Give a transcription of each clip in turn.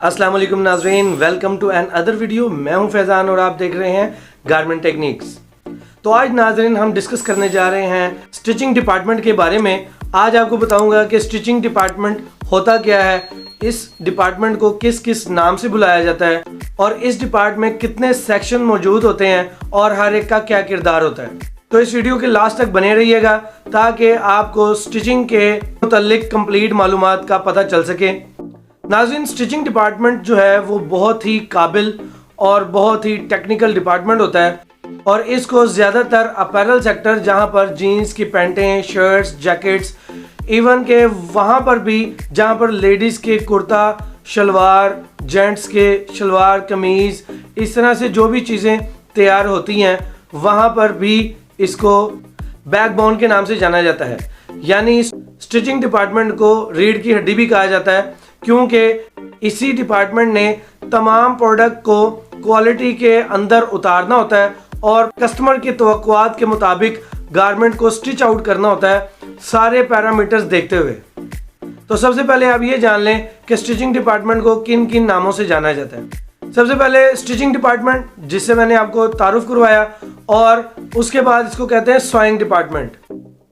अस्सलाम वालेकुम नाज़रीन, welcome to another video. मैं हूं फैज़ान और आप देख रहे हैं गारमेंट टेक्निक्स। तो आज नाज़रीन हम डिस्कस करने जा रहे हैं स्टिचिंग डिपार्टमेंट के बारे में। आज आपको बताऊंगा कि स्टिचिंग डिपार्टमेंट होता क्या है, इस डिपार्टमेंट को किस किस नाम से बुलाया जाता है और इस डिपार्टमेंट में कितने सेक्शन मौजूद होते हैं और हर एक का क्या किरदार होता है। तो इस वीडियो के लास्ट तक बने रहिएगा ताकि आपको स्टिचिंग के मुतल्लिक कंप्लीट मालूमात का पता चल सके। नाज़रीन, स्टिचिंग डिपार्टमेंट जो है वो बहुत ही काबिल और बहुत ही टेक्निकल डिपार्टमेंट होता है और इसको ज़्यादातर अपैरल सेक्टर, जहां पर जीन्स की पैंटें, शर्ट्स, जैकेट्स, इवन के वहां पर भी जहां पर लेडीज़ के कुर्ता शलवार, जेंट्स के शलवार कमीज़, इस तरह से जो भी चीज़ें तैयार होती हैं वहां पर भी इसको बैकबोन के नाम से जाना जाता है। यानी स्टिचिंग डिपार्टमेंट को रीढ़ की हड्डी भी कहा जाता है, क्योंकि इसी डिपार्टमेंट ने तमाम प्रोडक्ट को क्वालिटी के अंदर उतारना होता है और कस्टमर की तवक्कुआत के मुताबिक गारमेंट को स्टिच आउट करना होता है, सारे पैरामीटर्स देखते हुए। तो सबसे पहले आप ये जान लें कि स्टिचिंग डिपार्टमेंट को किन किन नामों से जाना जाता है। सबसे पहले स्टिचिंग डिपार्टमेंट, जिससे मैंने आपको तारुफ करवाया, और उसके बाद इसको कहते हैं सोइंग डिपार्टमेंट।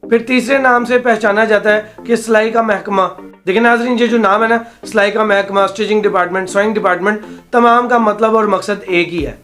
फिर तीसरे नाम से पहचाना जाता है कि सिलाई का महकमा। देखिए नाज़रीन, ये जो नाम है ना, सिलाई का महकमा, स्टिचिंग डिपार्टमेंट, सोइंग डिपार्टमेंट, तमाम का मतलब और मकसद एक ही है।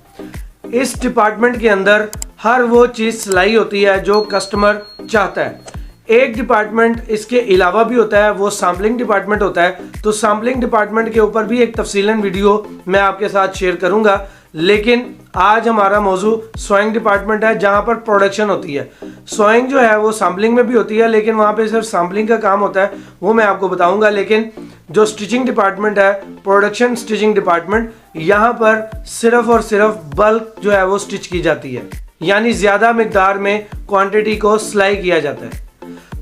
इस डिपार्टमेंट के अंदर हर वो चीज़ सिलाई होती है जो कस्टमर चाहता है। एक डिपार्टमेंट इसके अलावा भी होता है, वो सैम्पलिंग डिपार्टमेंट होता है। तो सैम्पलिंग डिपार्टमेंट के ऊपर भी एक तफसीलन वीडियो मैं आपके साथ शेयर करूंगा, लेकिन आज हमारा मौजू सोइंग डिपार्टमेंट है, जहां पर प्रोडक्शन होती है। सोइंग जो है वो सैम्पलिंग में भी होती है, लेकिन वहां पे सिर्फ सैम्पलिंग का काम होता है, वो मैं आपको बताऊंगा। लेकिन जो स्टिचिंग डिपार्टमेंट है, प्रोडक्शन स्टिचिंग डिपार्टमेंट, यहाँ पर सिर्फ और सिर्फ बल्क जो है वो स्टिच की जाती है, यानी ज्यादा मिकदार में क्वांटिटी को सिलाई किया जाता है।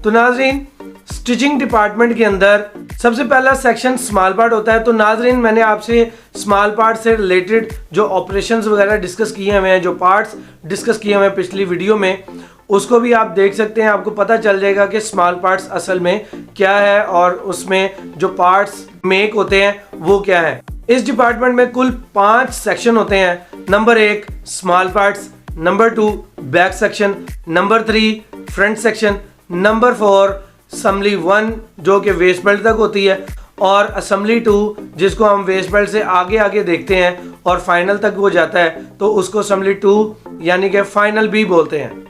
तो नाज़रीन, स्टिचिंग डिपार्टमेंट के अंदर सबसे पहला सेक्शन स्मॉल पार्ट होता है। तो नाज़रीन, मैंने आपसे स्मॉल पार्ट से रिलेटेड जो ऑपरेशंस वगैरह डिस्कस किए हुए हैं, जो पार्ट्स डिस्कस किए हुए हैं पिछली वीडियो में, उसको भी आप देख सकते हैं। आपको पता चल जाएगा कि स्मॉल पार्ट्स असल में क्या है और उसमें जो पार्ट्स मेक होते हैं वो क्या है। इस डिपार्टमेंट में कुल 5 सेक्शन होते हैं। Number 1 small parts, number 2 back section, number 3 front section, number 4 assembly 1 जो कि वेस्ट बेल्ट तक होती है, और असम्बली 2 जिसको हम वेस्ट बेल्ट से आगे आगे देखते हैं और फाइनल तक वो जाता है, तो उसको असम्बली 2 यानी कि फाइनल भी बोलते हैं।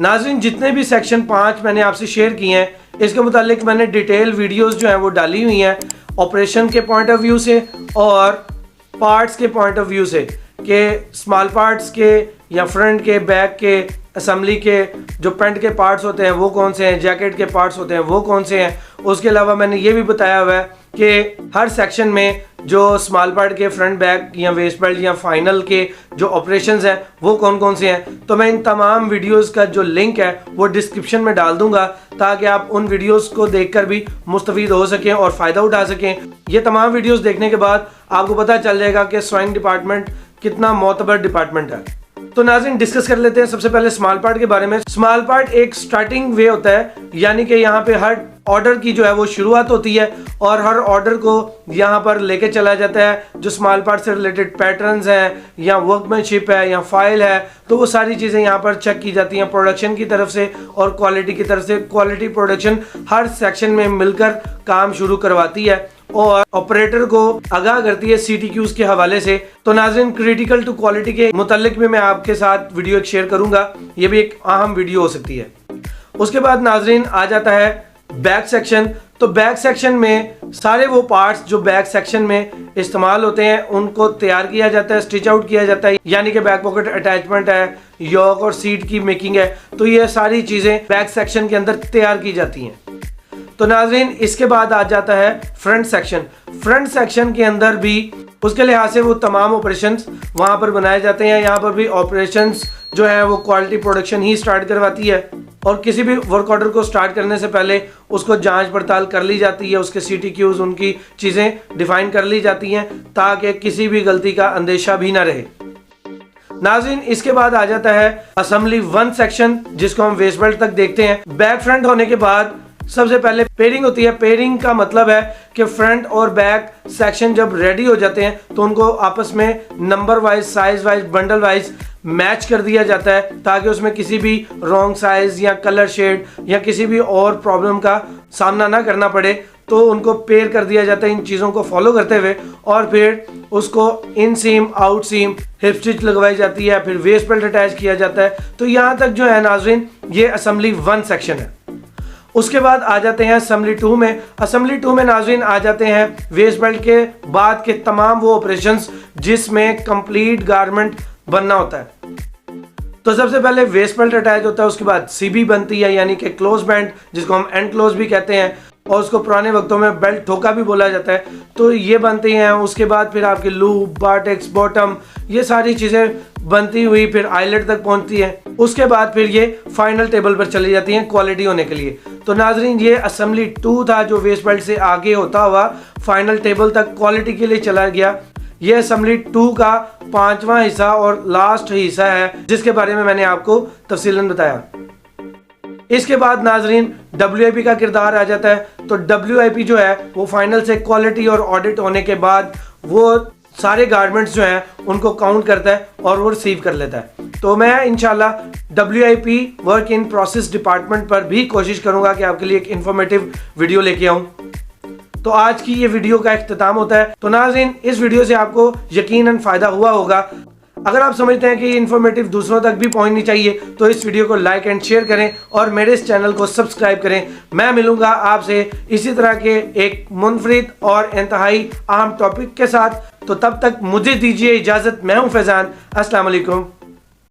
नाज़रीन, जितने भी सेक्शन 5 मैंने आपसे शेयर किए हैं, इसके मुतालिक मैंने डिटेल वीडियोस जो हैं वो डाली हुई हैं, ऑपरेशन के पॉइंट ऑफ व्यू से और पार्ट्स के पॉइंट ऑफ व्यू से, कि स्मॉल पार्ट्स के या फ्रंट के, बैक के, असम्बली के जो पेंट के पार्ट्स होते हैं वो कौन से हैं, जैकेट के पार्ट्स होते हैं वो कौन से हैं। उसके अलावा मैंने ये भी बताया हुआ है कि हर सेक्शन में जो स्मॉल पार्ट के फ्रंट, बैक या वेस्ट बेल्ट या फाइनल के जो ऑपरेशंस हैं वो कौन कौन से हैं। तो मैं इन तमाम वीडियोस का जो लिंक है वो डिस्क्रिप्शन में डाल दूंगा, ताकि आप उन वीडियोस को देखकर भी मुस्तफीद हो सकें और फ़ायदा उठा सकें। ये तमाम वीडियोस देखने के बाद आपको पता चल जाएगा कि सोइंग डिपार्टमेंट कितना मोतबर डिपार्टमेंट है। तो नाज़रीन, डिस्कस कर लेते हैं सबसे पहले स्मॉल पार्ट के बारे में। स्मॉल पार्ट एक स्टार्टिंग वे होता है, यानी कि यहाँ पे हर ऑर्डर की जो है वो शुरुआत होती है और हर ऑर्डर को यहाँ पर लेके चला जाता है। जो स्मॉल पार्ट से रिलेटेड पैटर्न्स हैं या वर्कमैनशिप है या फाइल है, तो वो सारी चीज़ें यहाँ पर चेक की जाती हैं प्रोडक्शन की तरफ से और क्वालिटी की तरफ से। क्वालिटी प्रोडक्शन हर सेक्शन में मिलकर काम शुरू करवाती है और ऑपरेटर को आगाह करती है CTQs के हवाले से। तो नाज़रीन, क्रिटिकल टू क्वालिटी के मुतालिक भी मैं आपके साथ वीडियो एक शेयर करूंगा, ये भी एक अहम वीडियो हो सकती है। उसके बाद नाज़रीन आ जाता है बैक सेक्शन। तो बैक सेक्शन में सारे वो पार्ट्स जो बैक सेक्शन में इस्तेमाल होते हैं उनको तैयार किया जाता है, स्टिच आउट किया जाता है, यानी कि बैक पॉकेट अटैचमेंट है, योक और सीट की मेकिंग है, तो ये सारी चीज़ें बैक सेक्शन के अंदर तैयार की जाती हैं। तो नाज़रीन, इसके बाद आ जाता है फ्रंट सेक्शन। फ्रंट सेक्शन के अंदर भी उसके लिहाज से वो तमाम ऑपरेशंस वहाँ पर बनाए जाते हैं। यहाँ पर भी ऑपरेशंस जो है वो क्वालिटी प्रोडक्शन ही स्टार्ट करवाती है और किसी भी वर्क ऑर्डर को स्टार्ट करने से पहले उसको जांच पड़ताल कर ली जाती है, उसके CTQs, उनकी चीज़ें डिफाइन कर ली जाती हैं ताकि किसी भी गलती का अंदेशा भी ना रहे। नाज़रीन, इसके बाद आ जाता है असम्बली 1 सेक्शन, जिसको हम वेस्ट बेल्ट तक देखते हैं। बैक फ्रंट होने के बाद सबसे पहले पेयरिंग होती है। पेयरिंग का मतलब है कि फ्रंट और बैक सेक्शन जब रेडी हो जाते हैं तो उनको आपस में number wise, size wise, bundle wise match कर दिया जाता है ताकि उसमें किसी भी रॉन्ग साइज या कलर शेड या किसी भी और प्रॉब्लम का सामना ना करना पड़े। तो उनको पेयर कर दिया जाता है इन चीज़ों को फॉलो करते हुए, और फिर उसको इन सीम, आउट सीम, हिप स्टिच लगवाई जाती है, फिर वेस्ट बेल्ट अटैच किया जाता है। तो यहाँ तक जो है नाजरीन ये असेंबली 1 सेक्शन है। उसके बाद आ जाते हैं असेंबली 2 में। असेंबली 2 में नाजरीन आ जाते हैं वेस्ट बेल्ट के बाद के तमाम वो ऑपरेशंस जिसमें कंप्लीट गारमेंट बनना होता है। तो सबसे पहले वेस्ट बेल्ट अटैच होता है, उसके बाद सीबी बनती है यानी कि क्लोज बैंड, जिसको हम एंड क्लोज भी कहते हैं, और उसको पुराने वक्तों में बेल्ट ठोका भी बोला जाता है। तो ये बनती हैं। उसके बाद फिर आपके लूप, बार्टेक्स, बॉटम, ये सारी चीज़ें बनती हुई फिर आइलेट तक पहुंचती हैं। उसके बाद फिर ये फाइनल टेबल पर चली जाती हैं क्वालिटी होने के लिए। तो नाजरीन ये असेंबली 2 था जो वेस्ट बेल्ट से आगे होता हुआ फाइनल टेबल तक क्वालिटी के लिए चला गया। ये असेंबली 2 का 5वां हिस्सा और लास्ट हिस्सा है जिसके बारे में मैंने आपको तफसीलन बताया। इसके बाद नाजरीन WIP का किरदार आ जाता है। तो WIP जो है वो फाइनल से क्वालिटी और ऑडिट होने के बाद वो सारे गारमेंट्स जो हैं उनको काउंट करता है और वो रिसीव कर लेता है। तो मैं इंशाल्लाह WIP work in process department पर भी कोशिश करूंगा कि आपके लिए एक इंफॉर्मेटिव वीडियो लेके आऊं। तो आज की ये वीडियो का इख्तिताम होता है। तो नाज़रीन इस वीडियो से आपको यकीनन फ़ायदा हुआ होगा। अगर आप समझते हैं कि ये इन्फॉर्मेटिव दूसरों तक भी पहुंचनी चाहिए तो इस वीडियो को लाइक एंड शेयर करें और मेरे इस चैनल को सब्सक्राइब करें। मैं मिलूंगा आपसे इसी तरह के एक मुनफरिद और इंतहाई अहम टॉपिक के साथ। तो तब तक मुझे दीजिए इजाज़त। मैं हूं फैज़ान। अस्सलाम वालेकुम।